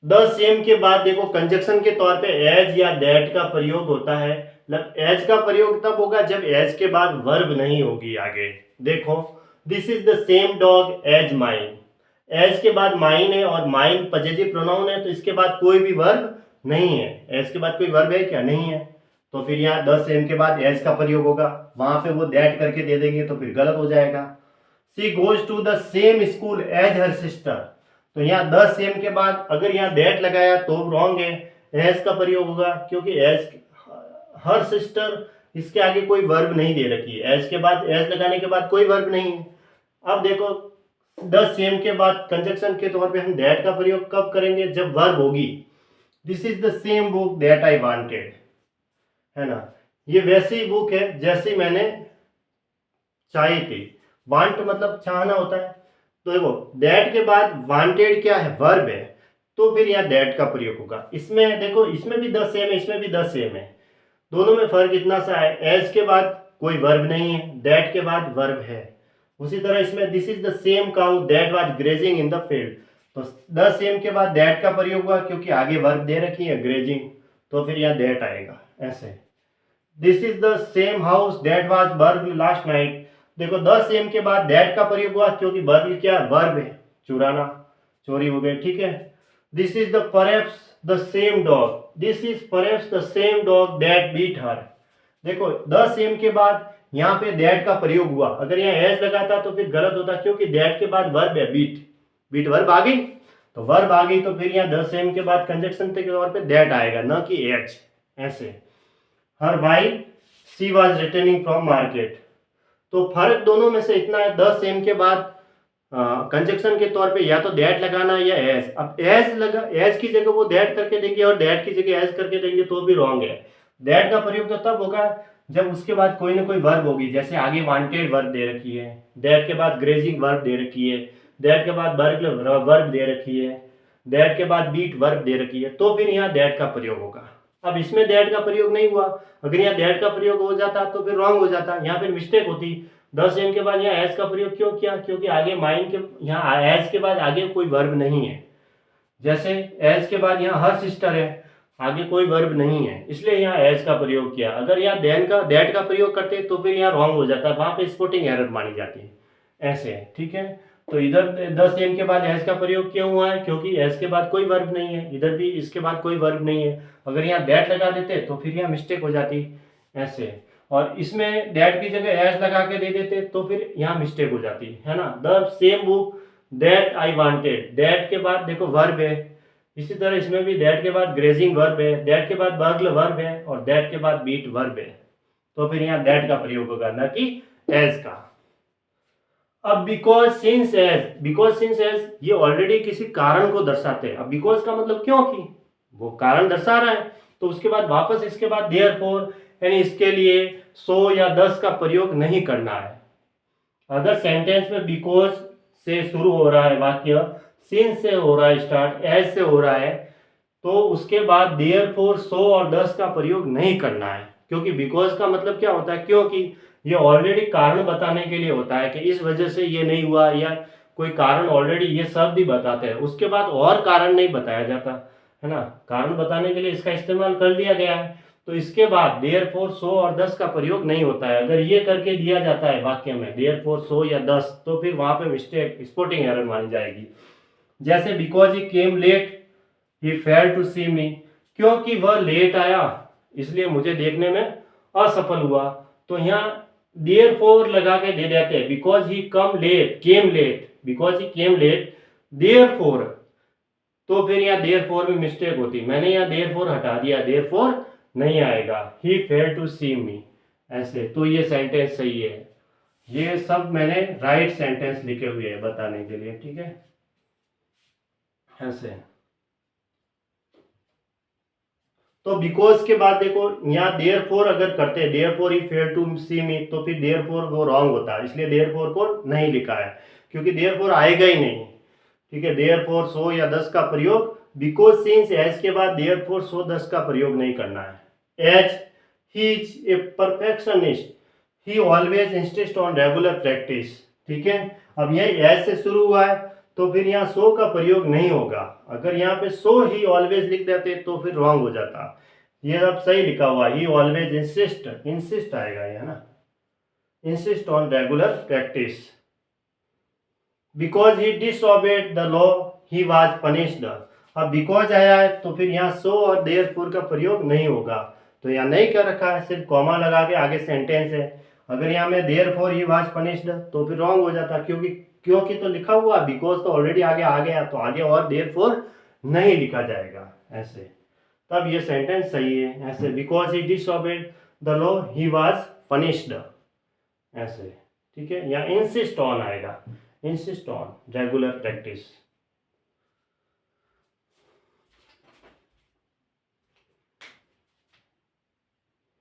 The same के बाद देखो कंजक्शन के तौर पे एज या दैट का प्रयोग होता है। मतलब एज का प्रयोग तब होगा जब एज के बाद वर्ब नहीं होगी आगे। देखो, this is the same dog as mine. As के बाद माइन है और माइन पजेसिव प्रोनाउन है, तो इसके बाद कोई भी वर्ब नहीं है। एज के बाद कोई वर्ब है क्या? नहीं है। तो फिर यहाँ द सेम के बाद एज का प्रयोग होगा, वहां पे वो दैट करके दे देंगे तो फिर गलत हो जाएगा। She goes to the same school as her sister. तो यहाँ द सेम के बाद अगर यहाँ दैट लगाया तो रॉन्ग है, एज का प्रयोग होगा, क्योंकि एज हर सिस्टर इसके आगे कोई वर्ब नहीं दे रखी है। एज के बाद एज लगाने के बाद कोई वर्ब नहीं है। अब देखो, द सेम के बाद कंजक्शन के तौर पे हम दैट का प्रयोग कब करेंगे? जब वर्ब होगी। This is the same book that I wanted, है ना। ये वैसी बुक है जैसी मैंने चाही थी। वांट मतलब चाहना होता है। तो देखो, दैट के बाद वांटेड क्या है? वर्ब है, तो फिर यहाँ दैट का प्रयोग होगा। इसमें देखो, इसमें भी द सेम है, इसमें भी द सेम है। दोनों में फर्क इतना सा है, एज के बाद कोई वर्ब नहीं है, दैट के बाद वर्ब है। उसी तरह इसमें this is the same cow that was grazing in the field. तो द सेम के बाद दैट का प्रयोग हुआ क्योंकि आगे वर्ब दे रखी है ग्रेजिंग, तो फिर यहाँ दैट आएगा ऐसे। This is the same house that was burgled last night. देखो, द सेम के बाद दैट का प्रयोग हुआ क्योंकि बर्ग क्या? वर्ब है, चुराना, चोरी हो गई, ठीक है। This is the perhaps the same dog, this is perhaps the same dog that beat her. देखो, द सेम के बाद यहाँ पे दैट का प्रयोग हुआ, अगर यहाँ एज लगाता तो फिर गलत होता, क्योंकि दैट के बाद वर्ब है बीट। बीट वर्ब आ गई, तो वर्ब आ गई तो फिर यहाँ द सेम के बाद कंजक्शन के तौर पे दैट आएगा, न कि एच। ऐसे, हर wife she was returning from market. तो फर्क दोनों में से इतना है, द सेम के बाद कंजक्शन के तौर पे या तो दैट लगाना है या एज। अब एज लगा, एज की जगह वो दैट करके देंगे और दैट की जगह एज करके देंगे तो भी रॉन्ग है। दैट का प्रयोग तो तब होगा जब उसके बाद कोई ना कोई वर्ब होगी, जैसे आगे वांटेड वर्ब दे रखी है, दैट के बाद ग्रेजिंग वर्ब दे रखी है, दैट के बाद वर्ब दे रखी है, दैट के बाद बीट वर्ब दे रखी है, तो फिर यहाँ दैट का प्रयोग होगा। अब इसमें दैट का प्रयोग नहीं हुआ, अगर यहाँ दैट का प्रयोग हो जाता तो फिर रॉन्ग हो जाता, यहाँ फिर मिस्टेक होती। द सेम के बाद यहाँ एज का प्रयोग क्यों किया? क्योंकि आगे माइन के, यहाँ एज के बाद आगे कोई वर्ब नहीं है। जैसे एज के बाद यहाँ हर सिस्टर है, आगे कोई वर्ब नहीं है, इसलिए यहाँ एज का प्रयोग किया। अगर यहाँ दैट का प्रयोग करते तो फिर यहाँ रॉन्ग हो जाता, वहां पे स्पोर्टिंग एरर मानी जाती है। ऐसे है, ठीक है। तो इधर द सेम के बाद एज का प्रयोग क्यों हुआ है? क्योंकि एज के बाद कोई वर्ब नहीं है, इधर भी इसके बाद कोई वर्ब नहीं है। अगर यहाँ दैट लगा देते तो फिर यहाँ मिस्टेक हो जाती ऐसे, और इसमें दैट की जगह एज लगा के दे देते तो फिर यहाँ मिस्टेक हो जाती है ना। The same book that I wanted, that के बाद देखो वर्ब है, इसी तरह इसमें भी दैट के बाद ग्रेजिंग वर्ब है, दैट के बाद बर्गल वर्ब है और दैट के बाद बीट वर्ब है, तो फिर यहाँ दैट का प्रयोग होगा, न कि एज का। अब बिकॉज सिंस एज ये ऑलरेडी किसी कारण को दर्शाते हैं। अब बिकॉज का मतलब क्योंकि, वो कारण दर्शा रहा है, तो उसके बाद वापस इसके बाद देयरफॉर यानी इसके लिए सो या दस का प्रयोग नहीं करना है। अगर सेंटेंस में बिकॉज से शुरू हो रहा है वाक्य, सिंस से हो रहा है स्टार्ट, एज से हो रहा है, तो उसके बाद देयरफॉर सो और दस का प्रयोग नहीं करना है। क्योंकि बिकॉज का मतलब क्या होता है? क्योंकि ये ऑलरेडी कारण बताने के लिए होता है कि इस वजह से ये नहीं हुआ, या कोई कारण ऑलरेडी ये शब्द ही बताते हैं, उसके बाद और कारण नहीं बताया जाता, है ना। कारण बताने के लिए इसका इस्तेमाल कर लिया गया है, तो इसके बाद देयरफॉर सो और दस का प्रयोग नहीं होता है। अगर ये करके दिया जाता है वाक्य में देयरफॉर सो या दस, तो फिर वहां पे मिस्टेक, स्पोर्टिंग एरर मानी जाएगी। जैसे because he came late he failed to see me, क्योंकि वह लेट आया इसलिए मुझे देखने में असफल हुआ। तो यहाँ देयरफॉर लगा के दे देते हैं, because he came late, because he came late therefore, तो फिर यहाँ देयरफॉर में मिस्टेक होती, मैंने यहाँ देयरफॉर हटा दिया, देयरफॉर नहीं आएगा, ही फेल्ड टू सी मी ऐसे। तो ये सेंटेंस सही है। ये सब मैंने राइट सेंटेंस लिखे हुए हैं बताने के लिए, ठीक है, ऐसे। तो बिकॉज के बाद देखो, यहाँ देयरफॉर अगर करते हैं, therefore he failed to see मी, तो फिर देयरफॉर वो रॉन्ग होता है, इसलिए देयरफॉर को नहीं लिखा है, क्योंकि देयरफॉर आएगा ही नहीं, ठीक है। देयरफॉर सो या दस का प्रयोग, बिकॉज सिंस एज के बाद देयरफॉर सो दस का प्रयोग नहीं करना है। As he is a perfectionist, he always insist on regular practice, ठीक है। अब यह एज से शुरू हुआ है, तो फिर यहाँ सो का प्रयोग नहीं होगा। अगर यहाँ पे सो ही ऑलवेज लिख देते तो फिर रॉन्ग हो जाता। ये अब सही लिखा हुआ, ही ऑलवेज इंसिस्ट, इंसिस्ट आएगा ये, है ना, insist on regular practice. Because he disobeyed the law he was punished. अब बिकॉज आया है तो फिर यहाँ सो और देयरफॉर का प्रयोग नहीं होगा, तो यहाँ नहीं कर रखा है, सिर्फ कॉमा लगा के आगे सेंटेंस है। अगर यहाँ में देयरफॉर ही वाज पनिश्ड तो फिर रॉन्ग हो जाता, क्योंकि तो लिखा हुआ, बिकॉज तो ऑलरेडी आगे आ गया, तो आगे और देयरफॉर नहीं लिखा जाएगा ऐसे, तब ये सेंटेंस सही है ऐसे, because he disobeyed the law he was punished ऐसे, ठीक है। या इंसिस्ट ऑन आएगा, इंसिस्ट ऑन रेगुलर प्रैक्टिस।